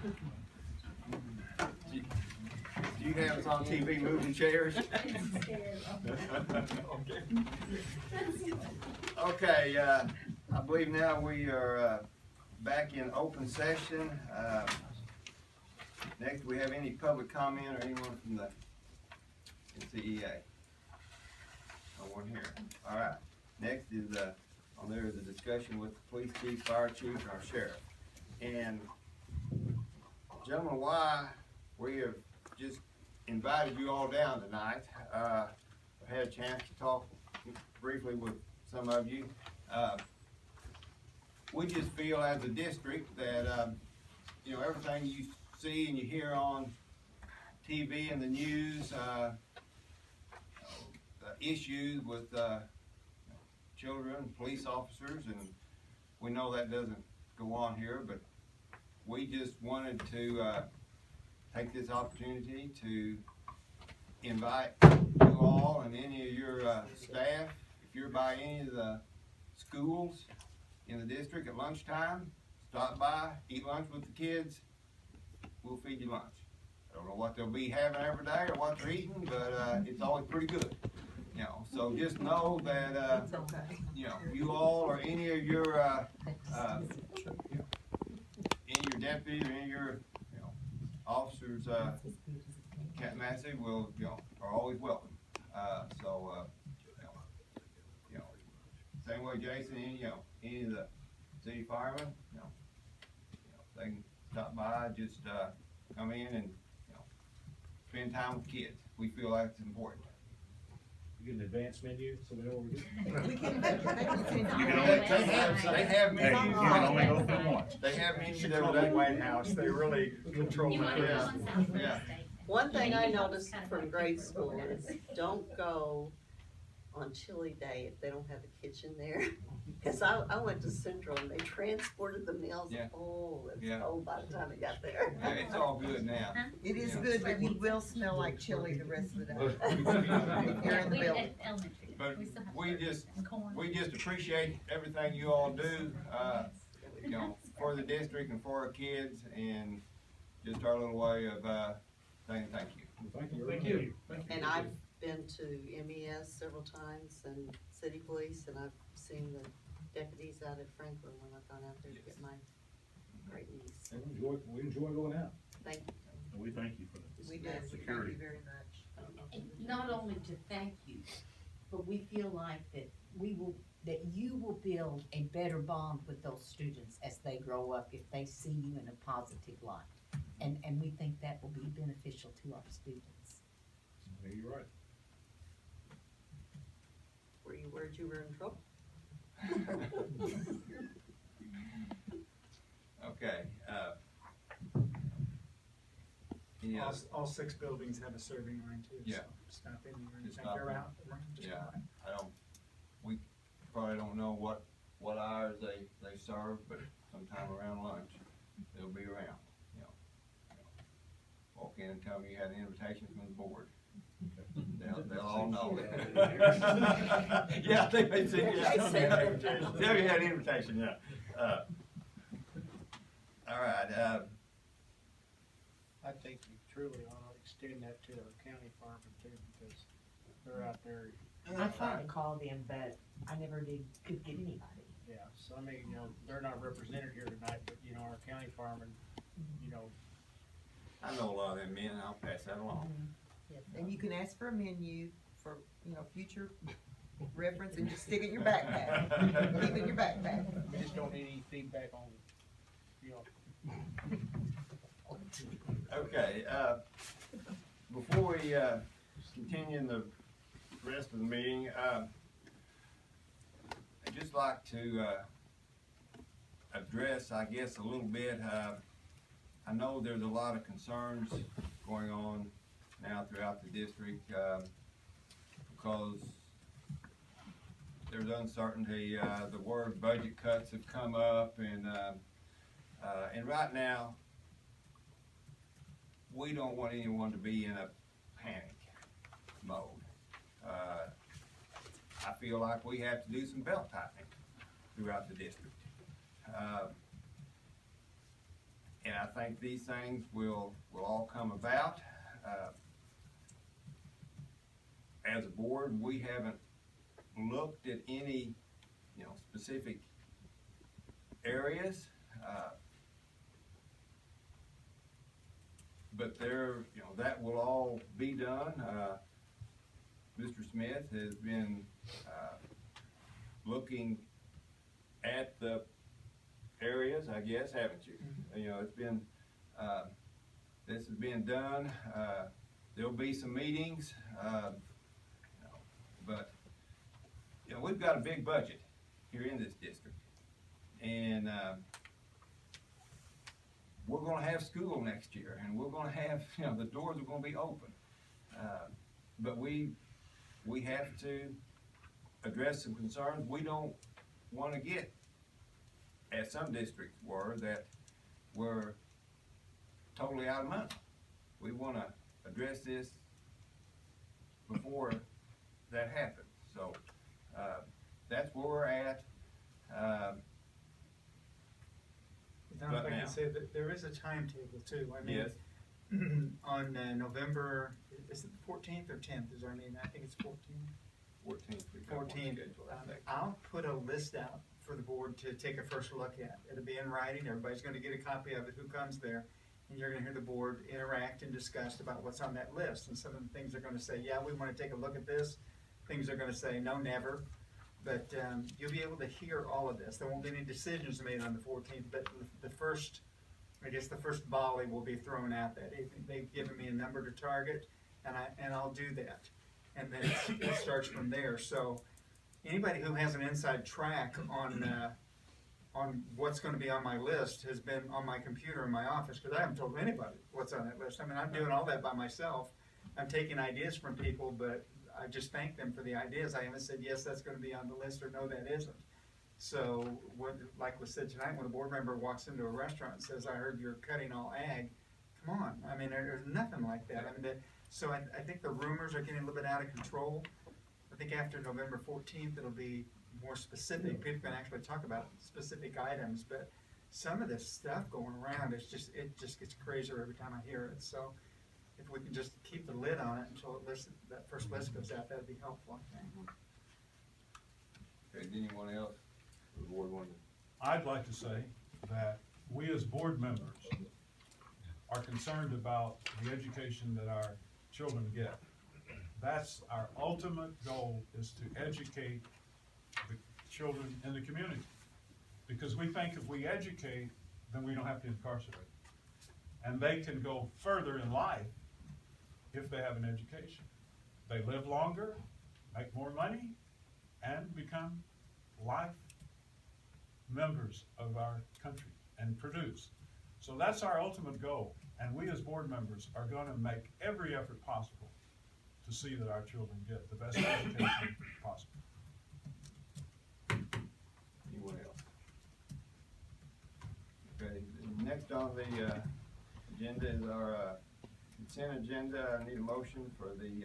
Do you have us on TV moving chairs? Okay, I believe now we are back in open session. Next, do we have any public comment or anyone from the NCEA? No one here. All right. Next is on there is a discussion with the police chief, fire chief, and our sheriff. And gentlemen, why we have just invited you all down tonight. I've had a chance to talk briefly with some of you. We just feel as a district that you know, everything you see and you hear on TV and the news, issues with children, police officers, and we know that doesn't go on here, but we just wanted to take this opportunity to invite you all and any of your staff, if you're by any of the schools in the district at lunchtime, stop by, eat lunch with the kids, we'll feed you lunch. I don't know what they'll be having every day or what they're eating, but it's always pretty good. You know, so just know that you know, you all or any of your deputies or any of your officers at Massac will are always welcome. Same way Jason, any of the city firemen, they can stop by, just come in and spend time with kids. We feel that's important. You get an advanced menu, so we know what we're doing. They have menus. You can only go for once. They have menus Control every the day. White House, they really control that. Yeah. One thing I noticed from grade school is don't go on chilly day if they don't have a kitchen there. Cause I went to Central and they transported the meals. Yeah. Oh, it's Yeah. cold by the time it got there. Yeah, it's all good now. It is Yeah. good, but you will smell like chili the rest of the day. If you're in the building. But we just appreciate everything you all do, for the district and for our kids, and just our little way of saying thank you. Thank you. Thank you. And I've been to MES several times and city police, and I've seen the deputies out at Franklin when I've gone out there to get my great niece. And we enjoy going out. Thank you. And we thank you for this. We do, thank security. you very much. And not only to thank you, but we feel like that you will build a better bond with those students as they grow up if they see you in a positive light. And we think that will be beneficial to our students. Yeah, you're right. Were you worried you were in trouble? Okay, any other? All 6 buildings have a serving line too. Yeah. So stop in there and Just check stop her in. out. Yeah, we probably don't know what hours they serve, but sometime around lunch, they'll be around, Walk in and tell me you had an invitation from the board. They'll all know. Yeah, I think they said, yeah, tell me you had an invitation. Tell me you had an invitation, yeah. All right, I think you truly ought to extend that to our county firemen too, because they're out there, I tried to call them, but I never could get anybody. yeah, so I mean, they're not represented here tonight, but our county firemen, I know a lot of them men, and I'll pass that along. And you can ask for a menu for, future reference and just stick it in your backpack. Keep it in your backpack. we just don't need any feedback on, Okay, before we continue in the rest of the meeting, I'd just like to address, I guess, a little bit. I know there's a lot of concerns going on now throughout the district because there's uncertainty. The word budget cuts have come up, and right now, we don't want anyone to be in a panic mode. I feel like we have to do some belt tightening throughout the district. And I think these things will all come about. As a board, we haven't looked at any, specific areas. But that will all be done. Mr. Smith has been, looking at the areas, I guess, haven't you? It's been, this has been done. There'll be some meetings, but, we've got a big budget here in this district. And, we're gonna have school next year, and we're gonna have, the doors are gonna be open. But we have to address some concerns. We don't wanna get, as some districts were, that we're totally out of money. We wanna address this before that happens. So, that's where we're at. Don, But if I now- can say that there is a timetable too. I mean, Yes. on November, is it the 14th or 10th is our meeting? I think it's 14th. 14th. we've got one 14th. scheduled, I think. I'll put a list out for the board to take a first look at. It'll be in writing, everybody's gonna get a copy of it, who comes there. And you're gonna hear the board interact and discuss about what's on that list. And some of the things they're gonna say, yeah, we wanna take a look at this. Things they're gonna say, no, never. But you'll be able to hear all of this. There won't be any decisions made on the 14th, but the first volley will be thrown out that evening. They've given me a number to target, and I'll do that. And then it starts from there. So anybody who has an inside track on what's gonna be on my list has been on my computer in my office, because I haven't told anybody what's on that list. I mean, I'm doing all that by myself. I'm taking ideas from people, but I just thank them for the ideas. I haven't said, yes, that's gonna be on the list, or no, that isn't. So, like was said tonight, when a board member walks into a restaurant and says, I heard you're cutting all ag, come on, I mean, there's nothing like that. I mean, so I think the rumors are getting a little bit out of control. I think after November 14th, it'll be more specific. People can actually talk about specific items, but some of this stuff going around, it just gets crazier every time I hear it. So, if we can just keep the lid on it until that first list goes out, that'd be helpful. Okay, does anyone else? The board wanted I'd like to say that we as board members are concerned about the education that our children get. That's our ultimate goal, is to educate the children in the community. Because we think if we educate, then we don't have to incarcerate. And they can go further in life if they have an education. They live longer, make more money, and become life members of our country and produce. So that's our ultimate goal, and we as board members are gonna make every effort possible to see that our children get the best education possible. anyone else? Okay, next on the agenda is our consent agenda. I need a motion for the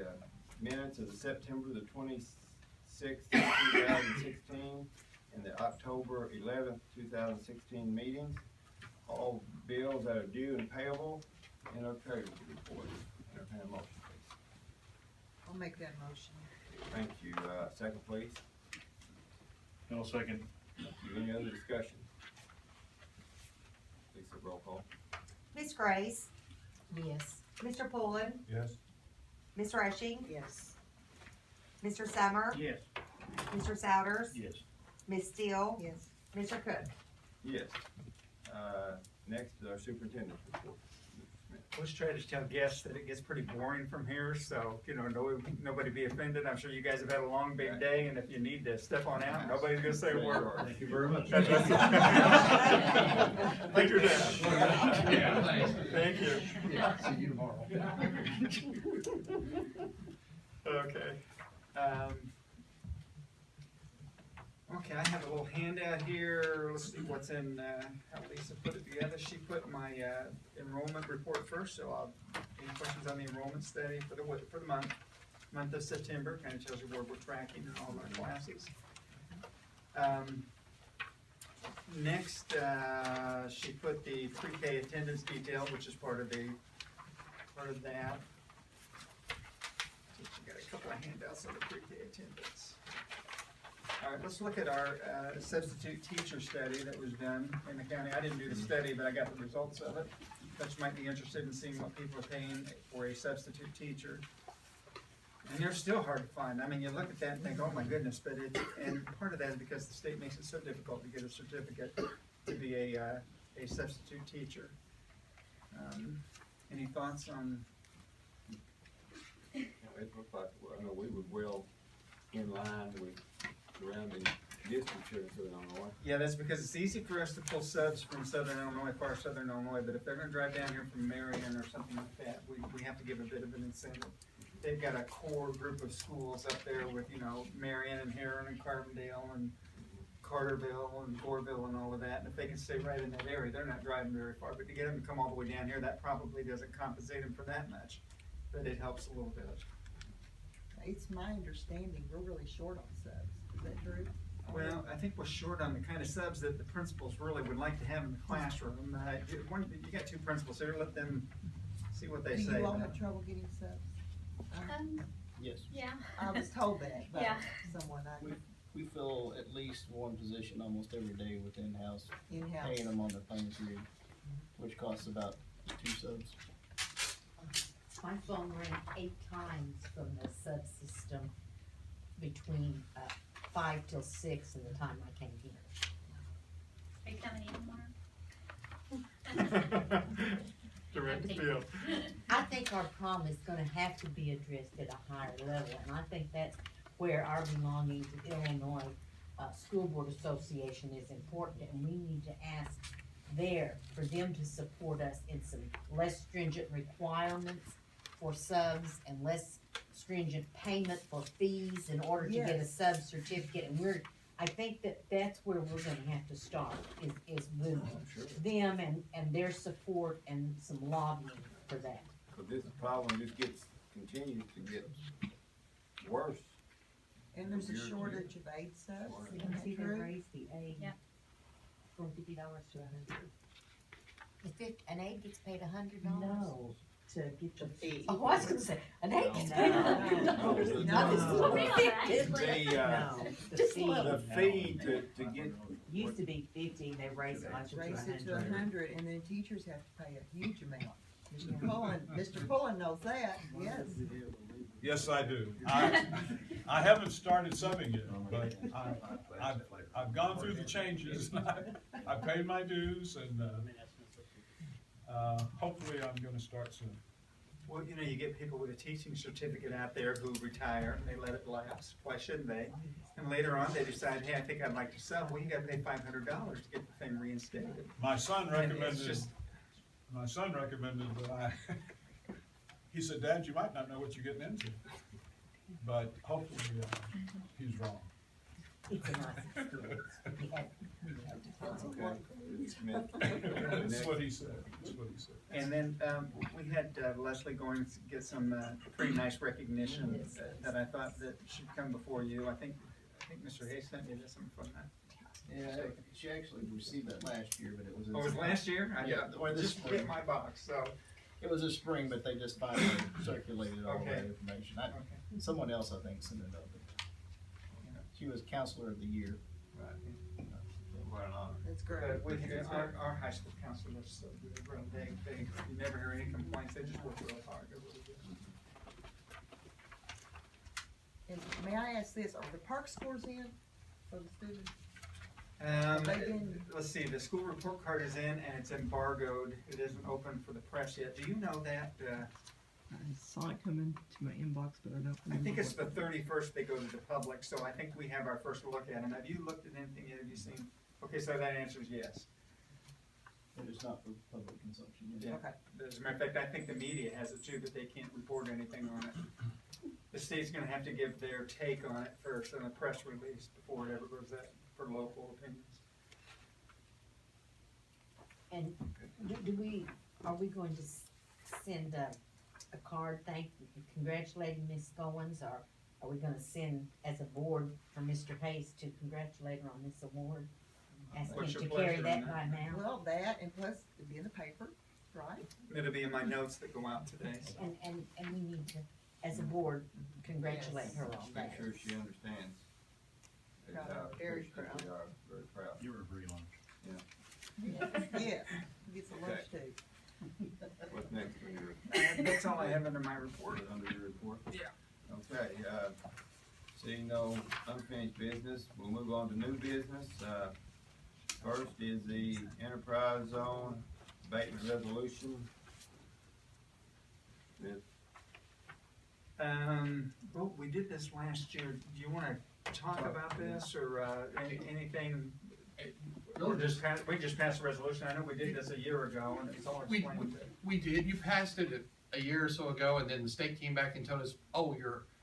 minutes of the September the 26th, 2016, and the October 11th, 2016 meetings. All bills that are due and payable, and our treasurer's report. Entertain a motion, please. I'll make that motion. Thank you. Second, please. No second. Thank you. Any other discussion? Lisa, roll call. Ms. Grace, Yes. Mr. Pullen, Yes? Ms. Rushing, Yes. Mr. Summer, Yes. Mr. Souders, Yes. Ms. Steele, Yes. Mr. Cook. Yes. Next is our superintendent's report. Mr. Smith. Let's try to tell guests that it gets pretty boring from here, so, nobody be offended. I'm sure you guys have had a long, big day, and if you need to step on out, nobody's gonna say a word. Thank you very much. Take your time. Thank you. See you tomorrow. Okay. Okay, I have a little handout here. Let's see what's in, how Lisa put it together. She put my enrollment report first, so any questions on the enrollment study for the month of September, kind of tells you where we're tracking in all of our classes. Next, she put the pre-K attendance detail, which is part of that. She got a couple of handouts on the pre-K attendance. All right, let's look at our substitute teacher study that was done in the county. I didn't do the study, but I got the results of it. But you might be interested in seeing what people are paying for a substitute teacher. And they're still hard to find. I mean, you look at that and think, oh my goodness, but and part of that is because the state makes it so difficult to get a certificate to be a substitute teacher. Any thoughts on? It looked like, well, I know we were well in line with surrounding districts here in Southern Illinois. Yeah, that's because it's easy for us to pull subs from Southern Illinois, far Southern Illinois, but if they're gonna drive down here from Marion or something like that, we have to give a bit of an incentive. They've got a core group of schools up there with, Marion and Heron and Carbondale and Carterville and Goreville and all of that, and if they can stay right in that area, they're not driving very far, but to get them to come all the way down here, that probably doesn't compensate them for that much, but it helps a little bit. It's my understanding, we're really short on subs, is that true? Well, I think we're short on the kind of subs that the principals really would like to have in the classroom. You got two principals here, let them see what they Do say. you all have trouble getting subs? Yes. Yeah. I was told that by Yeah. someone I We fill at least one position almost every day with in-house, in-house. paying them on their paying period, which costs about 2 subs. My phone rang 8 times from the subsystem between 5 till 6 and the time I came here. Are you coming in tomorrow? Direct field. I think our problem is gonna have to be addressed at a higher level, and I think that's where our belonging to Illinois School Board Association is important, and we need to ask there for them to support us in some less stringent requirements for subs and less stringent payment for fees in order to get a Yes. sub certificate, and I think that's where we're gonna have to start, is with them and their support and some lobbying for that. But this problem just continues to get worse. And there's a shortage of aid subs, You isn't can see that they true? raised the aid Yeah. from $50 to $100. An aid gets paid $100? No. To get The fee. Oh, I was gonna say, an aid gets paid No. $100. Not This as is Well, what we we are did. actually. Just The little. fee to get, Used to be 50, they raised it to Raise it to 100. 100, and then teachers have to pay a huge amount. Mr. Pullen knows that, yes. Yes, I do. I haven't started subbing yet, but I've gone through the changes. I paid my dues and, hopefully I'm gonna start soon. Well, you get people with a teaching certificate out there who retire and they let it lapse. Why shouldn't they? And later on, they decide, hey, I think I'd like to sub. Well, you gotta pay $500 to get the thing reinstated. My son And it's recommended just- that he said, Dad, you might not know what you're getting into. But hopefully, he's wrong. It's a nice experience. That's what he said, that's what he said. And then, we had Leslie going to get some, pretty nice recognition that I thought that should come before you. I think Mr. Hayes sent you this from that. Yeah, she actually received that last year, but it was. Oh, it was last year? I Yeah, or this just spring. hit my box, so. It was this spring, but they just finally circulated all Okay. that information. Okay. Someone else, I think, sent it over. She was counselor of the year. quite an honor. That's great. But with our high school counselors, so you never hear any complaints, they just work real hard. They're really good. And may I ask this, are the park scores in for the students? They didn't- Let's see, the school report card is in and it's embargoed, it isn't open for the press yet. Do you know that, I saw it come into my inbox, but I don't I think remember. it's the 31st they go to the public, so I think we have our first look at them. Have you looked at anything yet? Have you seen? Okay, so that answer is yes. It is not for public consumption. Yeah. Okay. As a matter of fact, I think the media has it too, but they can't report anything on it. The state's gonna have to give their take on it first in a press release before it ever goes out for local opinions. And are we going to send a card congratulating Ms. Goins, or are we gonna send as a board for Mr. Hayes to congratulate her on this award? Ask him What's your to carry pleasure on that that? by now. Well, that, and plus, it'd be in the paper, right? It'll be in my notes that go out today, so. And we need to, as a board, congratulate Yes. her on Make that. sure she understands. Proud, how very appreciative proud. We are very proud. You were agree on. Yes, get some lunch too. What's next on your, That's all I have under my report. under your report? Yeah. Okay, seeing no unfinished business, we'll move on to new business. First is the enterprise zone abatement resolution. Well, we did this last year. Do you wanna talk about this or, anything? We just passed a resolution. I know we did this a year ago and it's all explained. We did, you passed it a year or so ago, and then the state came back and told us, oh,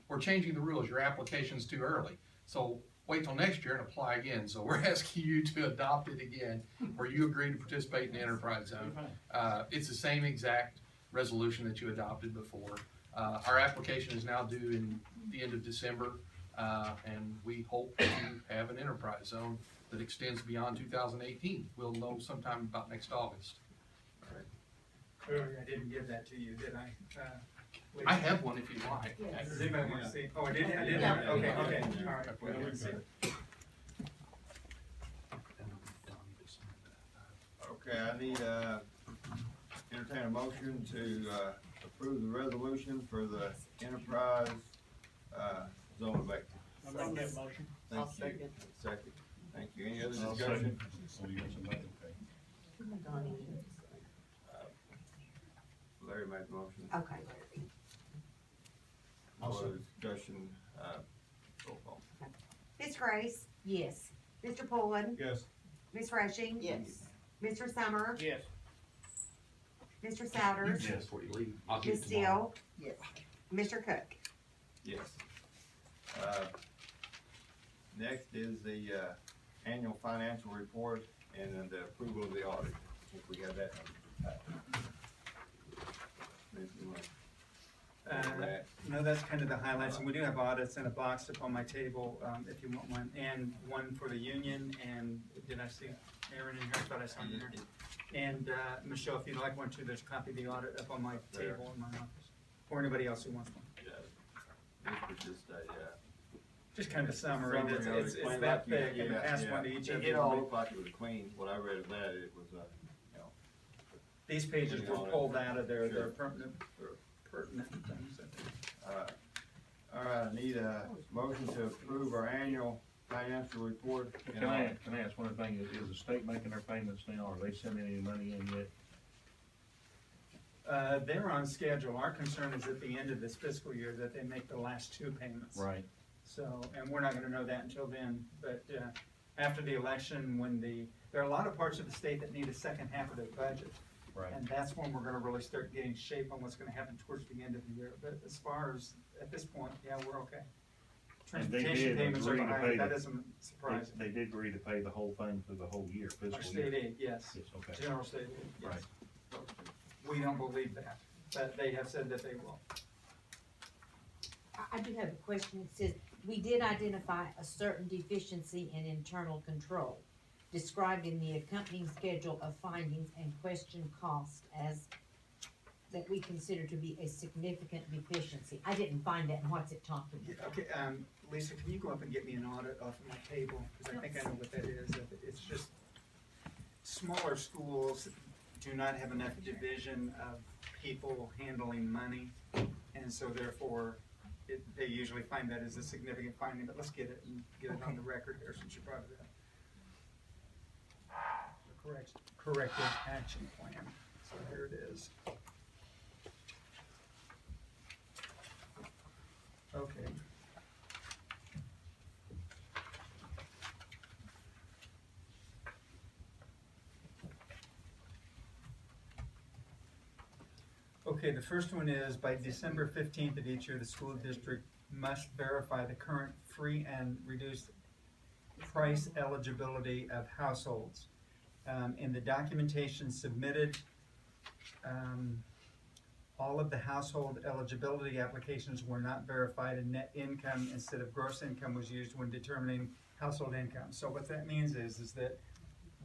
we're changing the rules, your application's too early. So wait till next year and apply again, so we're asking you to adopt it again, where you agree to participate in the enterprise zone. It's the same exact resolution that you adopted before. Our application is now due in the end of December, and we hope to have an enterprise zone that extends beyond 2018. We'll know sometime about next August. Clearly, I didn't give that to you, did I? I have one if you'd like. Does anybody want to see? Oh, I did, I did, Yeah. okay, all right. Well, let's see. Okay, I need, entertain a motion to, approve the resolution for the enterprise, zone abatement. I'll make that motion. I'll Thank you. second. Second, thank you. Any other I'll discussion? Donnie. Larry made the motion. Okay. No other discussion, roll call. Ms. Grace, Yes. Mr. Pullen, Yes. Ms. Rushing. Yes. Mr. Summer, Yes. Mr. Souders, Yes, before you leave. I'll get Ms. it tomorrow. Steele, Yes. Mr. Cook. Yes. Next is the, annual financial report and then the approval of the audit. If we have that. No, that's kind of the highlights, and we do have audits in a box up on my table, if you want one, and one for the union, and did I see Aaron in here? I thought I saw him there. And, Michelle, if you'd like one too, there's a copy of the audit up on my table in my office, or anybody else who wants one. This was just a, Just kind of a summary, Summary it's, of it, it's explain that like thick, you- and yeah, pass yeah. one to each of It you. all looked like it was clean. What I read of that, it was, These pages were pulled out of their Sure. pertinent things. all right, I need a motion to approve our annual financial report. Can I ask one thing, is the state making their payments now, are they sending any money in yet? They're on schedule. Our concern is at the end of this fiscal year that they make the last two payments. Right. So, and we're not gonna know that until then, but, after the election, there are a lot of parts of the state that need a second half of their budget. Right. And that's when we're gonna really start getting shape on what's gonna happen towards the end of the year. But as far as, at this point, yeah, we're okay. And they Transportation did payments are agree to behind, pay that the- isn't surprising. They did agree to pay the whole thing for the whole year, Our fiscal state year. aid, yes, Yes, okay. general state aid, yes. Right. We don't believe that, but they have said that they will. I do have a question. It says, we did identify a certain deficiency in internal control, described in the accompanying schedule of findings and question cost as that we consider to be a significant deficiency. I didn't find that, and what's it talking Yeah, about? okay, Lisa, can you go up and get me an audit off of my table? Cause I think I know what that is. It's just, smaller schools do not have enough division of people handling money. And so therefore, they usually find that as a significant finding, but let's get it and get it on the record here since you brought it up. Corrective action plan, so here it is. Okay. Okay, the first one is by December 15th of each year, the school district must verify the current free and reduced price eligibility of households. In the documentation submitted, all of the household eligibility applications were not verified, and net income instead of gross income was used when determining household income. So what that means is that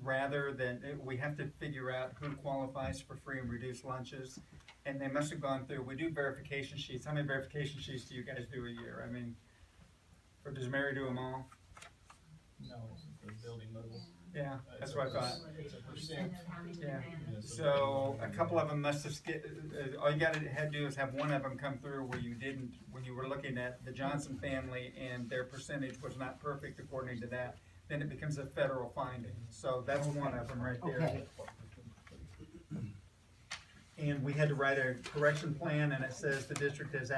rather than, we have to figure out who qualifies for free and reduced lunches. And they must have gone through, we do verification sheets. How many verification sheets do you guys do a year? I mean, or does Mary do them all? No, the building mobile. Yeah, that's what I thought. It's a percent. Yeah. So a couple of them must have skipped, all you had to do is have one of them come through where you didn't, when you were looking at the Johnson family and their percentage was not perfect according to that, then it becomes a federal finding. So that's one of them right there. Okay. And we had to write a correction plan, and it says the district has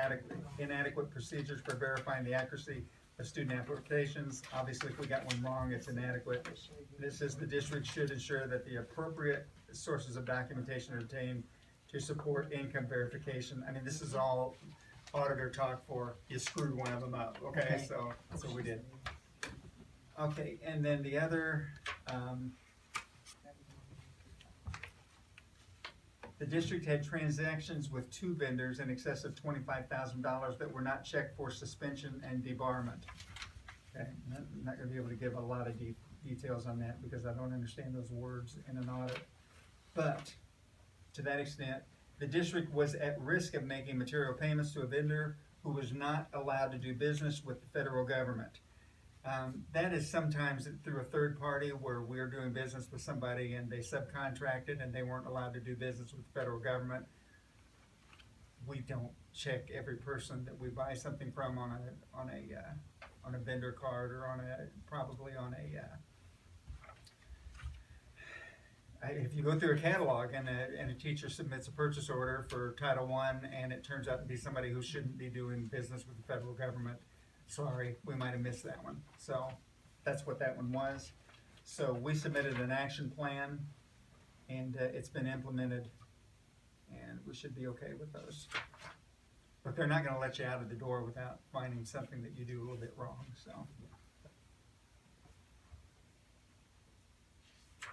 inadequate procedures for verifying the accuracy of student applications. Obviously, if we got one wrong, it's inadequate. It says the district should ensure that the appropriate sources of documentation are obtained to support income verification. I mean, this is all auditor talk for, you screwed one of them up, okay? So we did. Okay, and then the other, the district had transactions with 2 vendors in excess of $25,000 that were not checked for suspension and debarment. Okay, I'm not gonna be able to give a lot of details on that because I don't understand those words in an audit. But to that extent, the district was at risk of making material payments to a vendor who was not allowed to do business with the federal government. That is sometimes through a third party where we're doing business with somebody and they subcontracted and they weren't allowed to do business with the federal government. We don't check every person that we buy something from on a vendor card or probably on a, if you go through a catalog and a teacher submits a purchase order for Title I and it turns out to be somebody who shouldn't be doing business with the federal government, sorry, we might have missed that one. So that's what that one was. So we submitted an action plan and it's been implemented and we should be okay with those. But they're not gonna let you out of the door without finding something that you do a little bit wrong, so.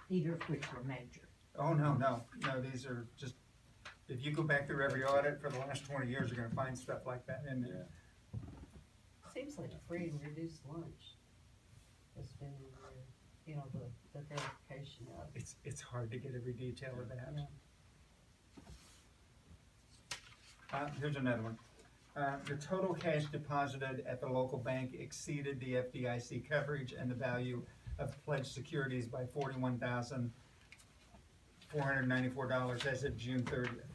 Either of which were major. Oh, no, these are just, if you go back through every audit for the last 20 years, you're gonna find stuff like that in there. Seems like a free and reduced lunch has been in there, you know, the verification of. It's hard to get every detail of that. Here's another one. The total cash deposited at the local bank exceeded the FDIC coverage and the value of pledged securities by $41,494 as of June 30th.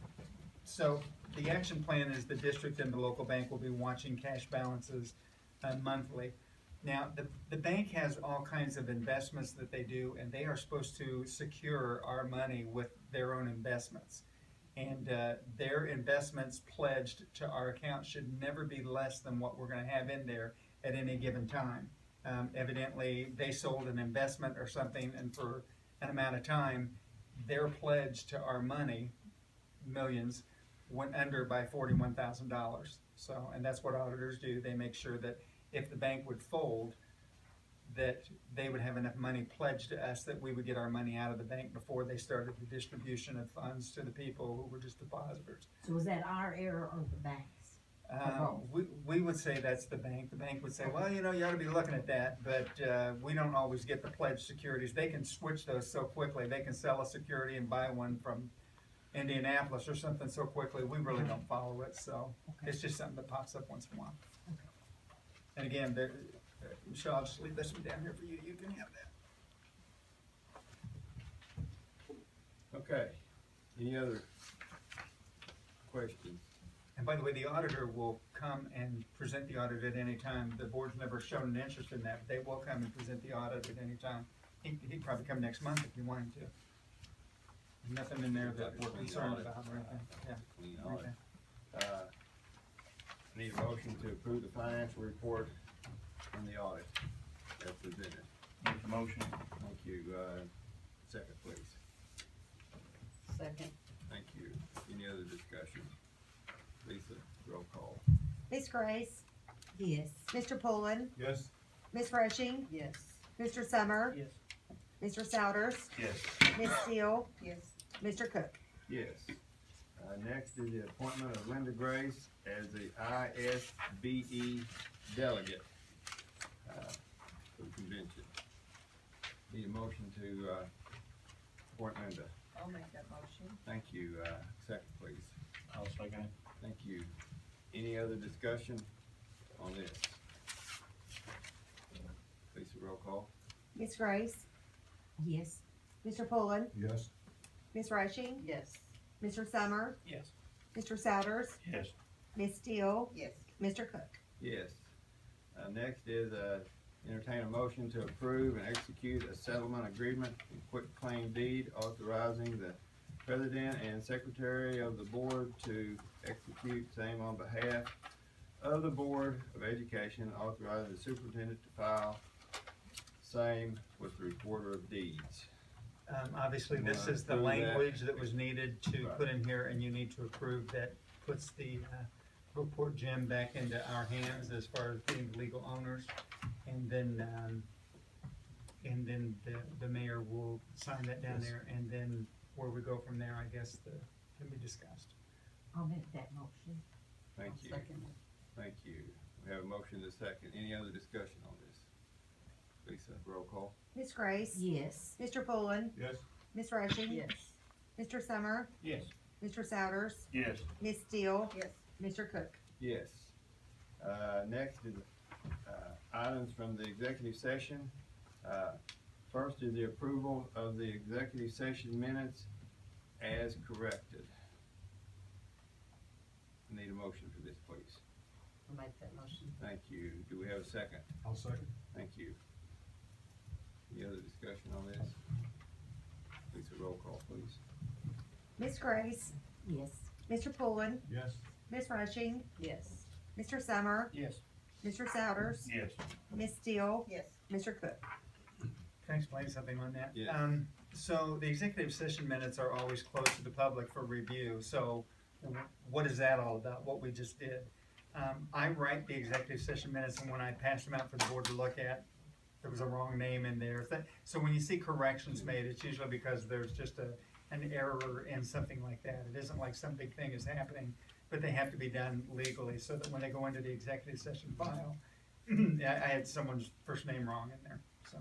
So the action plan is the district and the local bank will be watching cash balances monthly. Now, the bank has all kinds of investments that they do, and they are supposed to secure our money with their own investments. And their investments pledged to our account should never be less than what we're gonna have in there at any given time. Evidently, they sold an investment or something, and for an amount of time, their pledge to our money, millions, went under by $41,000. So, and that's what auditors do. They make sure that if the bank would fold, that they would have enough money pledged to us that we would get our money out of the bank before they started the distribution of funds to the people who were just depositors. So was that our error or the bank's? We would say that's the bank. The bank would say, well, you know, you ought to be looking at that, but we don't always get the pledged securities. They can switch those so quickly. They can sell a security and buy one from Indianapolis or something so quickly. We really don't follow it, so it's just something that pops up once in a while. And again, Michelle, I'll just leave this one down here for you. You can have that. Okay, any other questions? And by the way, the auditor will come and present the audit at any time. The board's never shown an interest in that. They will come and present the audit at any time. He'd probably come next month if you want him to. There's nothing in there that we're concerned about or anything. Yeah. Clean audit. Need a motion to approve the financial report on the audit as presented. Make a motion. Thank you. Second, please. Second. Thank you. Any other discussion? Lisa, roll call. Miss Grace, Yes. Mr. Pullen, Yes? Miss Rushing, Yes. Mr. Summer, Yes. Mr. Souders, Yes. Miss Steele, Yes. Mr. Cook. Yes. Next is the appointment of Linda Grace as the ISBE delegate for the convention. Need a motion to reappoint Linda. I'll make that motion. Thank you, second please. I'll second it. Thank you. Any other discussion on this? Please, roll call. Ms. Grace, Yes. Mr. Pullen, Yes. Ms. Rushing, Yes. Mr. Summer, Yes. Mr. Souders, Yes. Ms. Steele, Yes. Mr. Cook. Yes. Next is, entertain a motion to approve and execute a settlement agreement and quitclaim deed authorizing the president and secretary of the board to execute same on behalf of the Board of Education, authorizing the superintendent to file same with the recorder of deeds. Obviously, this Wanna is the approve that? language that was needed to Right. put in here, and you need to approve that puts the, Brookport Gym back into our hands as far as being the legal owners. And then the mayor will sign that down there, and then where we go from there, I guess, can be discussed. I'll make that motion. Thank you. Second. Thank you. We have a motion to second. Any other discussion on this? Lisa, roll call. Ms. Grace, Yes. Mr. Pullen, Yes. Ms. Rushing, Yes. Mr. Summer, Yes. Mr. Souders, Yes. Ms. Steele, Yes. Mr. Cook. Yes. Next is, items from the executive session. First is the approval of the executive session minutes as corrected. Need a motion for this, please. I'll make that motion. Thank you. Do we have a second? I'll second. Thank you. Any other discussion on this? Lisa, roll call, please. Ms. Grace, Yes. Mr. Pullen, Yes. Ms. Rushing, Yes. Mr. Summer, Yes. Mr. Souders, Yes. Ms. Steele, Yes. Mr. Cook. Can I explain something on that? Yes. So the executive session minutes are always closed to the public for review, so what is that all about, what we just did? I write the executive session minutes, and when I pass them out for the board to look at, there was a wrong name in there. So when you see corrections made, it's usually because there's just an error in something like that. It isn't like some big thing is happening, but they have to be done legally, so that when they go into the executive session file, I had someone's first name wrong in there, so.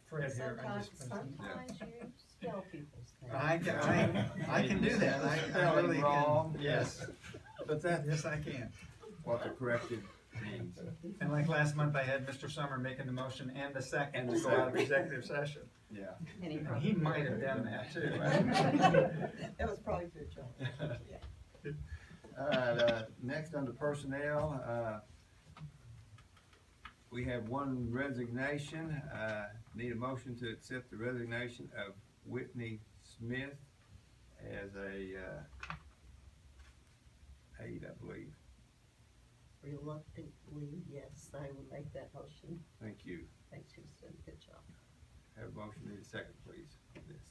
Fred here, I just. Sometimes you spell people's names. I can do that, I Spelling really can, wrong. yes, But that's yes, I can. what the corrected means. And like last month, I had Mr. Summer making the motion and the second And to the go out of second. executive session. Yeah. And And he might have done that too. That was probably good, John. All right, next under personnel, we have one resignation. Need a motion to accept the resignation of Whitney Smith as a, aide, I believe. Reluctantly, yes, I will make that motion. Thank you. I think she's done a good job. Have a motion, need a second, please, on this.